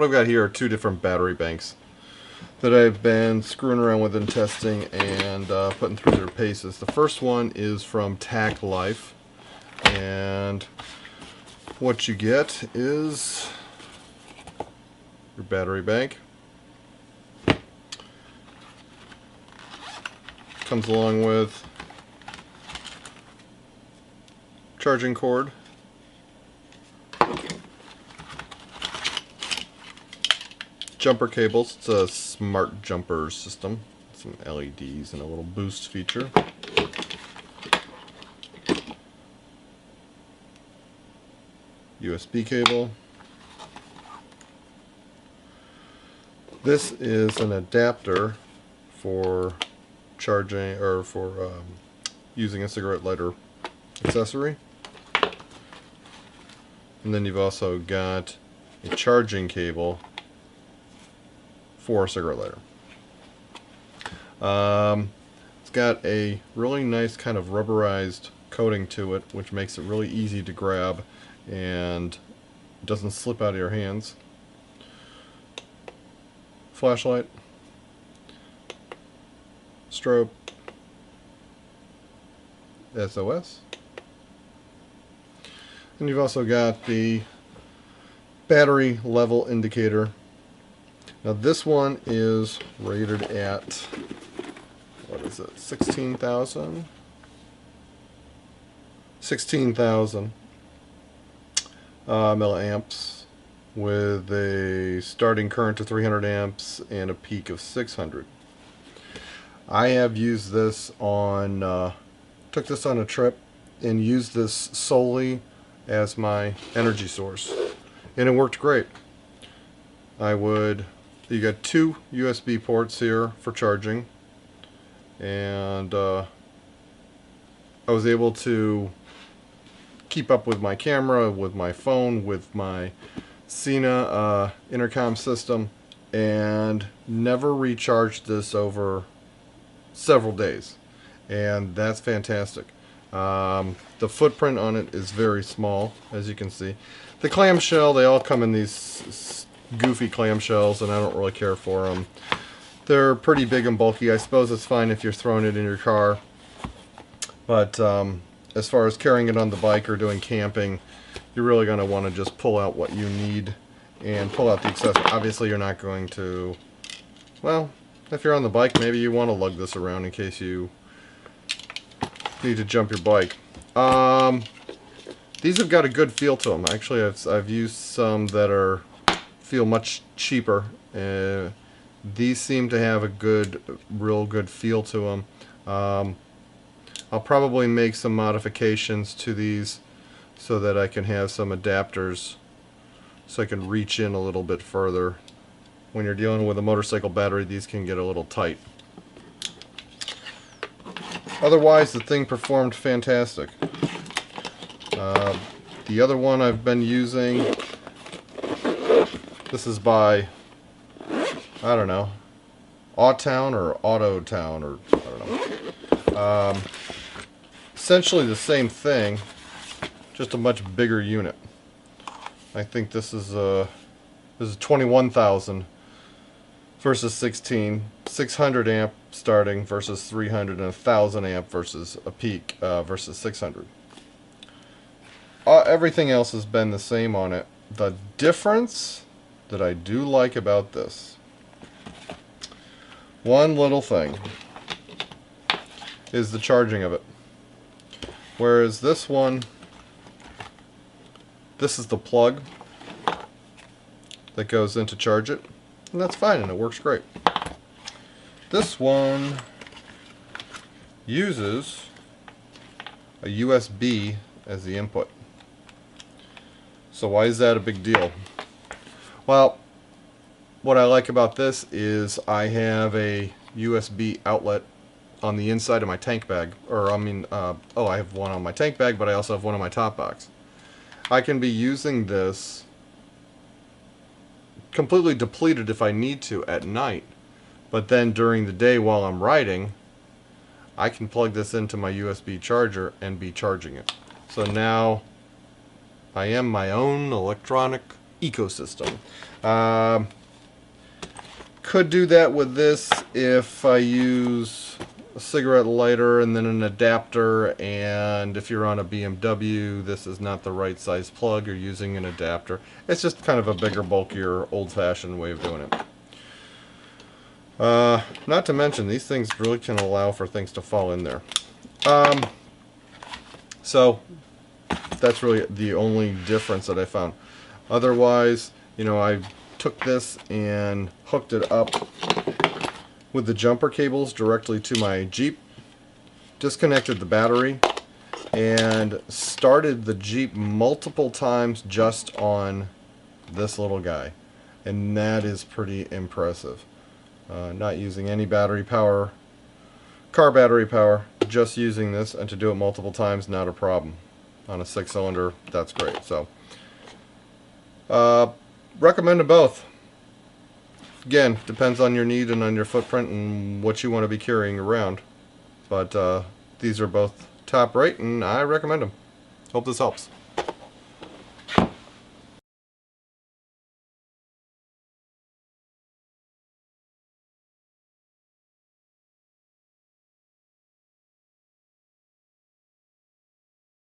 what I've got here are two different battery banks that I've been screwing around with and testing and putting through their paces. The first one is from Tack Life, and what you get is your battery bank. Comes along with charging cord, jumper cables. It's a smart jumper system, some LEDs and a little boost feature. USB cable. This is an adapter for charging or for using a cigarette lighter accessory. And then you've also got a charging cable for a cigarette lighter. It's got a really nice kind of rubberized coating to it, which makes it really easy to grab and doesn't slip out of your hands. Flashlight, strobe, SOS. And you've also got the battery level indicator. Now this one is rated at, what is it, 16,000? 16,000 milliamps with a starting current of 300 amps and a peak of 600. I have used this on, took this on a trip and used this solely as my energy source, and it worked great. You got two USB ports here for charging, and I was able to keep up with my camera, with my phone, with my Sena intercom system, and never recharged this over several days, and that's fantastic. The footprint on it is very small, as you can see. The clamshell, they all come in these goofy clamshells, and I don't really care for them. They're pretty big and bulky. I suppose it's fine if you're throwing it in your car, but as far as carrying it on the bike or doing camping, you're really going to want to just pull out what you need and pull out the accessory. Obviously you're not going to, well, if you're on the bike, maybe you want to lug this around in case you need to jump your bike. These have got a good feel to them. Actually, I've used some that feel much cheaper. These seem to have a real good feel to them. I'll probably make some modifications to these so that I can have some adapters so I can reach in a little bit further. When you're dealing with a motorcycle battery, these can get a little tight. Otherwise, the thing performed fantastic. The other one I've been using, this is by, I don't know, Autown or Autown, or I don't know. Essentially the same thing, just a much bigger unit. I think this is 21,000 versus 16, 600 amp starting versus 300, and 1,000 amp versus a peak versus 600. Everything else has been the same on it. The difference that I do like about this, one little thing, is the charging of it. Whereas this one, this is the plug that goes in to charge it, and that's fine, and it works great. This one uses a USB as the input. So why is that a big deal? Well, what I like about this is I have a USB outlet on the inside of my tank bag, or I have one on my tank bag, but I also have one on my top box. I can be using this completely depleted if I need to at night, but then during the day while I'm riding, I can plug this into my USB charger and be charging it. So now I am my own electronic ecosystem. Could do that with this if I use a cigarette lighter and then an adapter, and if you're on a BMW, this is not the right size plug, you're using an adapter. It's just kind of a bigger, bulkier, old-fashioned way of doing it. Not to mention, these things really can allow for things to fall in there. So that's really the only difference that I found. Otherwise, you know, I took this and hooked it up with the jumper cables directly to my Jeep, disconnected the battery, and started the Jeep multiple times just on this little guy. And that is pretty impressive. Not using any battery power, car battery power, just using this, and to do it multiple times, not a problem. On a 6-cylinder, that's great. So, recommend them both. Again, depends on your need and on your footprint and what you want to be carrying around. But these are both top rate, and I recommend them. Hope this helps.